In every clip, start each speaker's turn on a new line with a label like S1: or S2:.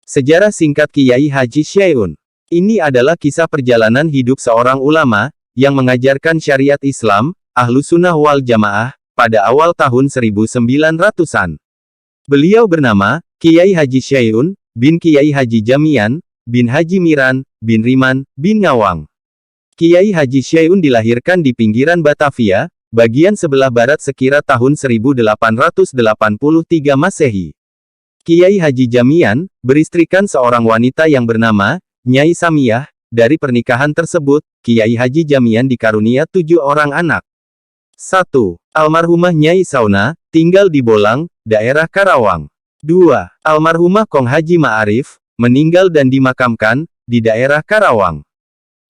S1: Sejarah singkat Kiai Haji Syaiun. Ini adalah kisah perjalanan hidup seorang ulama, yang mengajarkan syariat Islam, Ahlussunnah wal Jamaah, pada awal tahun 1900-an. Beliau bernama, Kiai Haji Syaiun, bin Kiai Haji Jamian, bin Haji Miran, bin Riman, bin Ngawang. Kiai Haji Syaiun dilahirkan di pinggiran Batavia, bagian sebelah barat sekira tahun 1883 Masehi. Kiai Haji Jamian, beristrikan seorang wanita yang bernama, Nyai Samiyah. Dari pernikahan tersebut, Kiai Haji Jamian dikarunia 7 orang anak. 1. Almarhumah Nyai Sauna, tinggal di Bolang, daerah Karawang. 2. Almarhumah Kong Haji Ma'arif, meninggal dan dimakamkan, di daerah Karawang.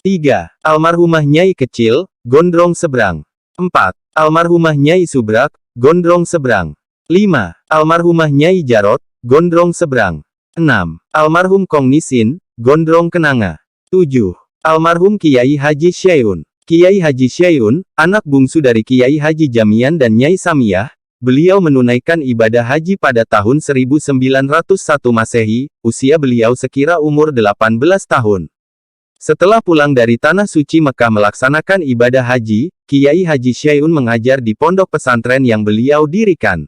S1: 3. Almarhumah Nyai Kecil, Gondrong Seberang. 4. Almarhumah Nyai Subrak, Gondrong Seberang. 5. Almarhumah Nyai Jarot, Gondrong Seberang. 6. Almarhum Kong Nisin, Gondrong Kenanga. 7. Almarhum Kiai Haji Syaiun. Kiai Haji Syaiun, anak bungsu dari Kiai Haji Jamian dan Nyai Samiyah, beliau menunaikan ibadah haji pada tahun 1901 Masehi, usia beliau sekira umur 18 tahun. Setelah pulang dari Tanah Suci Mekah melaksanakan ibadah haji, Kiai Haji Syaiun mengajar di pondok pesantren yang beliau dirikan.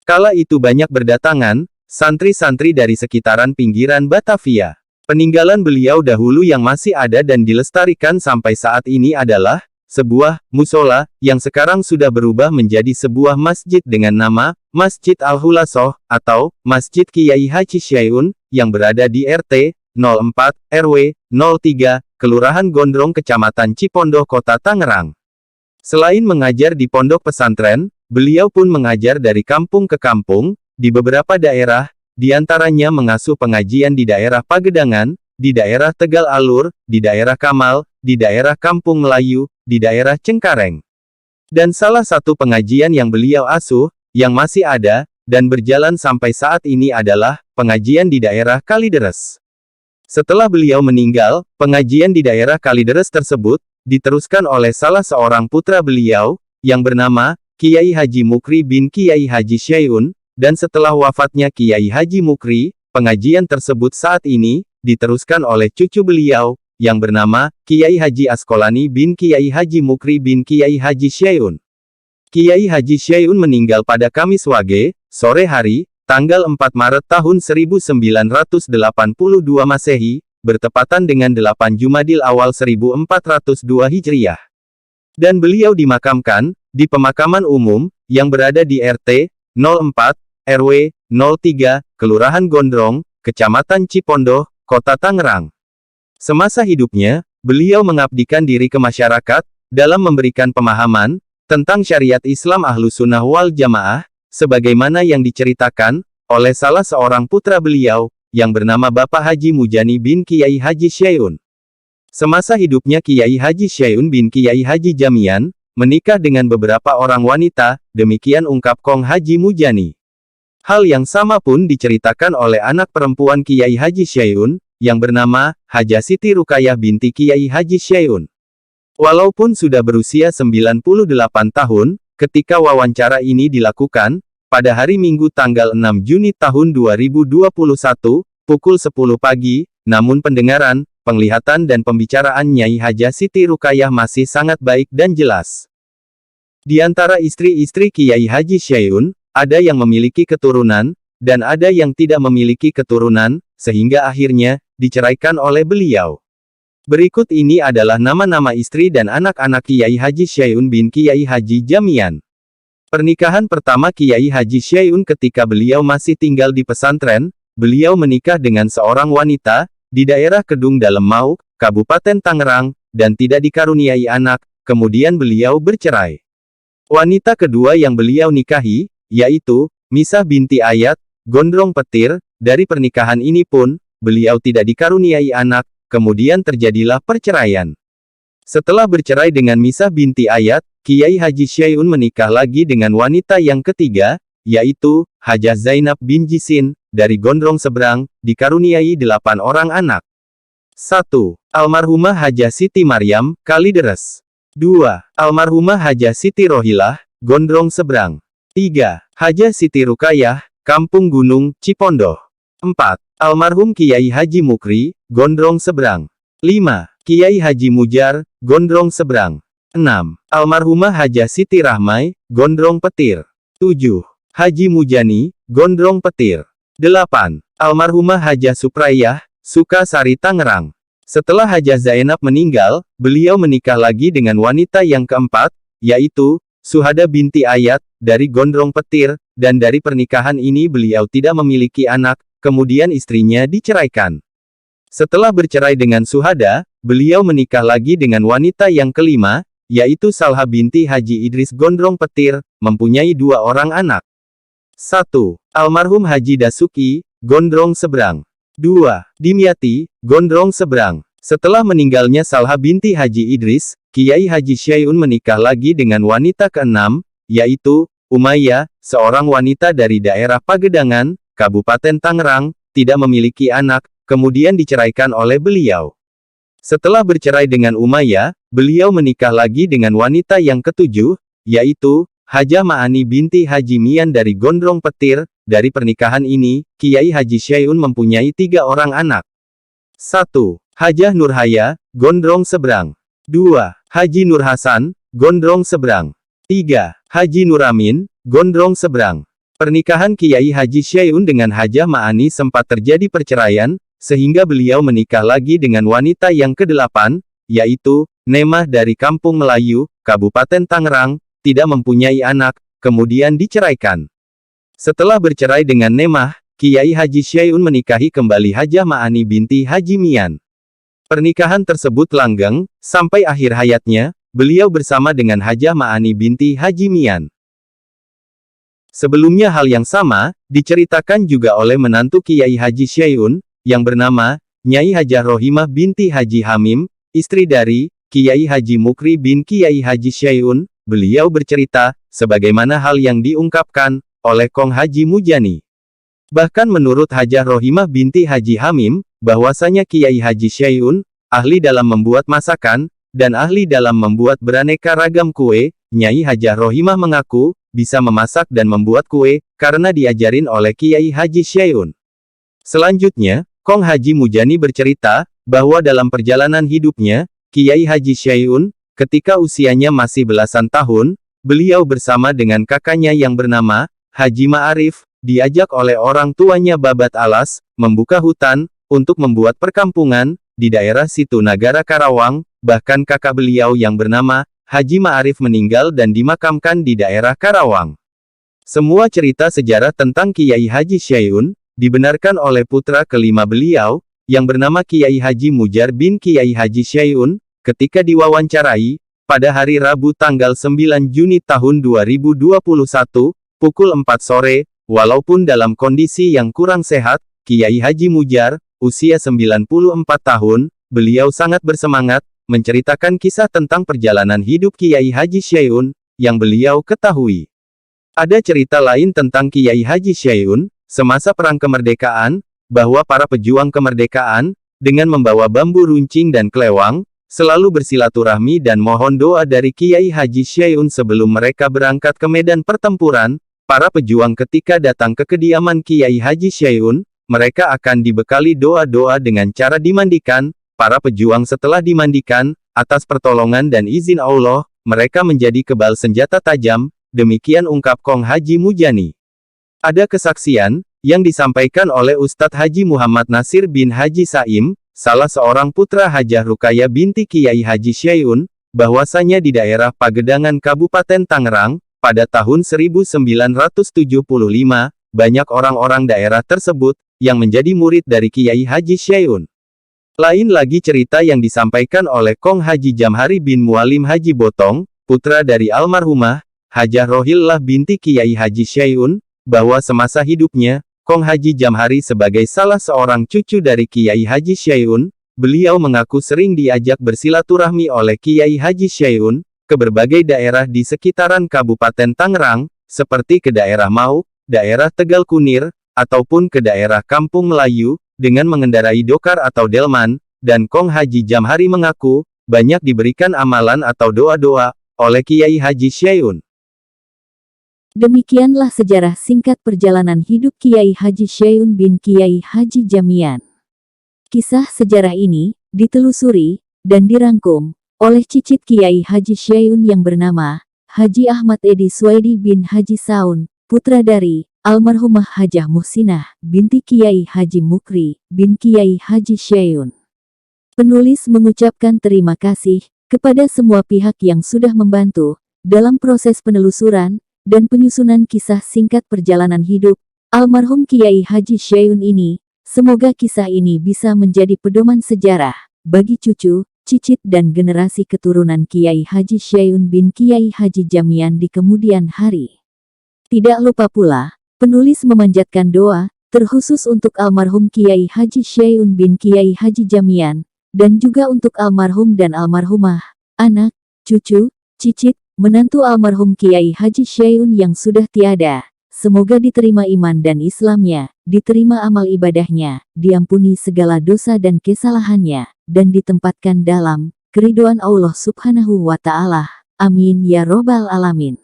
S1: Kala itu banyak berdatangan, santri-santri dari sekitaran pinggiran Batavia. Peninggalan beliau dahulu yang masih ada dan dilestarikan sampai saat ini adalah sebuah musola, yang sekarang sudah berubah menjadi sebuah masjid dengan nama Masjid Al-Hulasoh, atau Masjid Kiai Haji Syaiun, yang berada di RT 04, RW 03, Kelurahan Gondrong Kecamatan Cipondoh Kota Tangerang. Selain mengajar di pondok pesantren, beliau pun mengajar dari kampung ke kampung, di beberapa daerah, di antaranya mengasuh pengajian di daerah Pagedangan, di daerah Tegal Alur, di daerah Kamal, di daerah Kampung Melayu, di daerah Cengkareng. Dan salah satu pengajian yang beliau asuh, yang masih ada, dan berjalan sampai saat ini adalah, pengajian di daerah Kalideres. Setelah beliau meninggal, pengajian di daerah Kalideres tersebut, diteruskan oleh salah seorang putra beliau, yang bernama, Kiai Haji Mukri bin Kiai Haji Syaiun, dan setelah wafatnya Kiai Haji Mukri, pengajian tersebut saat ini, diteruskan oleh cucu beliau, yang bernama, Kiai Haji Asqalani bin Kiai Haji Mukri bin Kiai Haji Syaiun. Kiai Haji Syaiun meninggal pada Kamis Wage, sore hari, tanggal 4 Maret tahun 1982 Masehi, bertepatan dengan 8 Jumadil awal 1402 Hijriah. Dan beliau dimakamkan, di pemakaman umum, yang berada di RT 04, RW 03, Kelurahan Gondrong, Kecamatan Cipondoh, Kota Tangerang. Semasa hidupnya, beliau mengabdikan diri ke masyarakat, dalam memberikan pemahaman, tentang syariat Islam Ahlussunnah wal Jamaah, sebagaimana yang diceritakan, oleh salah seorang putra beliau, yang bernama Bapak Haji Mujani bin Kiai Haji Syaiun. Semasa hidupnya Kiai Haji Syaiun bin Kiai Haji Jamian, menikah dengan beberapa orang wanita, demikian ungkap Kong Haji Mujani. Hal yang sama pun diceritakan oleh anak perempuan Kiai Haji Syaiun, yang bernama, Haja Siti Rukayah binti Kiai Haji Syaiun. Walaupun sudah berusia 98 tahun, ketika wawancara ini dilakukan, pada hari Minggu tanggal 6 Juni tahun 2021, pukul 10 pagi, namun pendengaran, penglihatan dan pembicaraan Nyai Haja Siti Rukayah masih sangat baik dan jelas. Di antara istri-istri Kiai Haji Syaiun, ada yang memiliki keturunan, dan ada yang tidak memiliki keturunan, sehingga akhirnya, diceraikan oleh beliau. Berikut ini adalah nama-nama istri dan anak-anak Kiai Haji Syaiun bin Kiai Haji Jamian. Pernikahan pertama Kiai Haji Syaiun ketika beliau masih tinggal di pesantren, beliau menikah dengan seorang wanita, di daerah Kedung Dalem Mau, Kabupaten Tangerang, dan tidak dikaruniai anak, kemudian beliau bercerai. Wanita kedua yang beliau nikahi, yaitu, Misah binti Ayat, Gondrong Petir. Dari pernikahan ini pun, beliau tidak dikaruniai anak, kemudian terjadilah perceraian. Setelah bercerai dengan Misah binti Ayat, Kiai Haji Syaiun menikah lagi dengan wanita yang ketiga, yaitu, Hajah Zainab bin Jisin, dari Gondrong Seberang, dikaruniai 8 orang anak. 1. Almarhumah Hajah Siti Maryam, Kalideres. 2. Almarhumah Hajah Siti Rohilah, Gondrong Seberang. 3. Hajah Siti Rukayah, Kampung Gunung, Cipondoh. 4. Almarhum Kiai Haji Mukri, Gondrong Seberang. 5. Kiai Haji Mujar, Gondrong Seberang. 6. Almarhumah Hajah Siti Rahmai, Gondrong Petir. 7. Haji Mujani, Gondrong Petir. 8. Almarhumah Hajah Suprayah, Sukasari Tangerang. Setelah Hajah Zainab meninggal, beliau menikah lagi dengan wanita yang keempat, yaitu Suhada binti Ayat, dari Gondrong Petir, dan dari pernikahan ini beliau tidak memiliki anak, kemudian istrinya diceraikan. Setelah bercerai dengan Suhada, beliau menikah lagi dengan wanita yang kelima, yaitu Salha binti Haji Idris Gondrong Petir, mempunyai 2 orang anak. 1. Almarhum Haji Dasuki, Gondrong Seberang. 2. Dimyati, Gondrong Seberang. Setelah meninggalnya Salha binti Haji Idris, Kiai Haji Syai'un menikah lagi dengan wanita ke-6, yaitu Umayyah, seorang wanita dari daerah Pagedangan, Kabupaten Tangerang, tidak memiliki anak, kemudian diceraikan oleh beliau. Setelah bercerai dengan Umayyah, beliau menikah lagi dengan wanita yang ke-7, yaitu Hajah Ma'ani binti Haji Mian dari Gondrong Petir. Dari pernikahan ini, Kiai Haji Syai'un mempunyai 3 orang anak. 1. Hajah Nurhaya, Gondrong Seberang. 2. Haji Nur Hasan, Gondrong Seberang. 3. Haji Nuramin, Gondrong Seberang. Pernikahan Kiai Haji Syai'un dengan Hajah Ma'ani sempat terjadi perceraian, sehingga beliau menikah lagi dengan wanita yang ke-8, yaitu Nemah dari Kampung Melayu, Kabupaten Tangerang, tidak mempunyai anak, kemudian diceraikan. Setelah bercerai dengan Nemah, Kiai Haji Syai'un menikahi kembali Hajah Ma'ani binti Haji Mian. Pernikahan tersebut langgeng, sampai akhir hayatnya, beliau bersama dengan Hajah Ma'ani binti Haji Mian. Sebelumnya hal yang sama, diceritakan juga oleh menantu Kiai Haji Syai'un, yang bernama, Nyai Hajah Rohimah binti Haji Hamim, istri dari, Kiai Haji Mukri bin Kiai Haji Syai'un. Beliau bercerita, sebagaimana hal yang diungkapkan, oleh Kong Haji Mujani. Bahkan menurut Hajah Rohimah binti Haji Hamim, bahwasanya Kiai Haji Syai'un, ahli dalam membuat masakan, dan ahli dalam membuat beraneka ragam kue. Nyai Hajah Rohimah mengaku, bisa memasak dan membuat kue, karena diajarin oleh Kiai Haji Syai'un. Selanjutnya, Kong Haji Mujani bercerita, bahwa dalam perjalanan hidupnya, Kiai Haji Syai'un, ketika usianya masih belasan tahun, beliau bersama dengan kakaknya yang bernama, Haji Ma'arif, diajak oleh orang tuanya babat alas, membuka hutan, untuk membuat perkampungan, di daerah Situ Nagara Karawang, bahkan kakak beliau yang bernama, Haji Ma'arif meninggal dan dimakamkan di daerah Karawang. Semua cerita sejarah tentang Kiai Haji Syai'un, dibenarkan oleh putra kelima beliau, yang bernama Kiai Haji Mujar bin Kiai Haji Syai'un, ketika diwawancarai, pada hari Rabu tanggal 9 Juni tahun 2021, pukul 4 sore, walaupun dalam kondisi yang kurang sehat, Kiai Haji Mujar, usia 94 tahun, beliau sangat bersemangat, menceritakan kisah tentang perjalanan hidup Kiai Haji Syai'un, yang beliau ketahui. Ada cerita lain tentang Kiai Haji Syai'un, semasa Perang Kemerdekaan, bahwa para pejuang kemerdekaan, dengan membawa bambu runcing dan kelewang, selalu bersilaturahmi dan mohon doa dari Kiai Haji Syai'un sebelum mereka berangkat ke medan pertempuran. Para pejuang ketika datang ke kediaman Kiai Haji Syai'un, mereka akan dibekali doa-doa dengan cara dimandikan. Para pejuang setelah dimandikan, atas pertolongan dan izin Allah, mereka menjadi kebal senjata tajam, demikian ungkap Kong Haji Mujani. Ada kesaksian, yang disampaikan oleh Ustadz Haji Muhammad Nasir bin Haji Saim, salah seorang putra Hajah Rukaya binti Kiai Haji Syai'un, bahwasanya di daerah Pagedangan Kabupaten Tangerang, pada tahun 1975, banyak orang-orang daerah tersebut, yang menjadi murid dari Kiai Haji Syai'un. Lain lagi cerita yang disampaikan oleh Kong Haji Jamhari bin Mualim Haji Botong, putra dari almarhumah, Hajah Rohillah binti Kiai Haji Syai'un, bahwa semasa hidupnya, Kong Haji Jamhari sebagai salah seorang cucu dari Kiai Haji Syai'un, beliau mengaku sering diajak bersilaturahmi oleh Kiai Haji Syai'un, ke berbagai daerah di sekitaran Kabupaten Tangerang, seperti ke daerah Mau, daerah Tegal Kunir, ataupun ke daerah Kampung Melayu, dengan mengendarai dokar atau delman, dan Kong Haji Jamhari mengaku, banyak diberikan amalan atau doa-doa, oleh Kiai Haji Syai'un.
S2: Demikianlah sejarah singkat perjalanan hidup Kiai Haji Syaun bin Kiai Haji Jamian. Kisah sejarah ini ditelusuri dan dirangkum oleh cicit Kiai Haji Syaun yang bernama Haji Ahmad Edi Suwaidi bin Haji Saun, putra dari almarhumah Hajah Muhsinah binti Kiai Haji Mukri bin Kiai Haji Syaun. Penulis mengucapkan terima kasih kepada semua pihak yang sudah membantu dalam proses penelusuran dan penyusunan kisah singkat perjalanan hidup almarhum Kiai Haji Syaun ini. Semoga kisah ini bisa menjadi pedoman sejarah bagi cucu, cicit dan generasi keturunan Kiai Haji Syaun bin Kiai Haji Jamian di kemudian hari. Tidak lupa pula, penulis memanjatkan doa terkhusus untuk almarhum Kiai Haji Syaun bin Kiai Haji Jamian, dan juga untuk almarhum dan almarhumah, anak, cucu, cicit, menantu almarhum Kiai Haji Syaun yang sudah tiada. Semoga diterima iman dan Islamnya, diterima amal ibadahnya, diampuni segala dosa dan kesalahannya, dan ditempatkan dalam keridhaan Allah Subhanahu wa Ta'ala. Amin ya Robbal Alamin.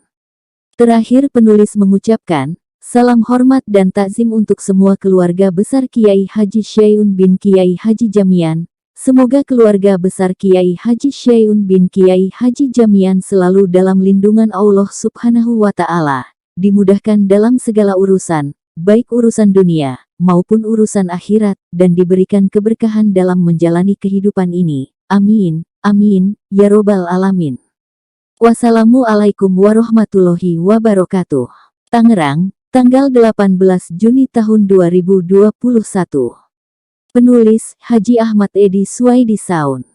S2: Terakhir penulis mengucapkan salam hormat dan takzim untuk semua keluarga besar Kiai Haji Syaun bin Kiai Haji Jamian. Semoga keluarga besar Kiai Haji Syaun bin Kiai Haji Jamian selalu dalam lindungan Allah Subhanahu wa Ta'ala, dimudahkan dalam segala urusan, baik urusan dunia maupun urusan akhirat, dan diberikan keberkahan dalam menjalani kehidupan ini. Amin, amin, ya Robbal Alamin. Wassalamualaikum warahmatullahi wabarakatuh. Tangerang, tanggal 18 Juni tahun 2021. Penulis Haji Ahmad Edi Suwaidi Saun.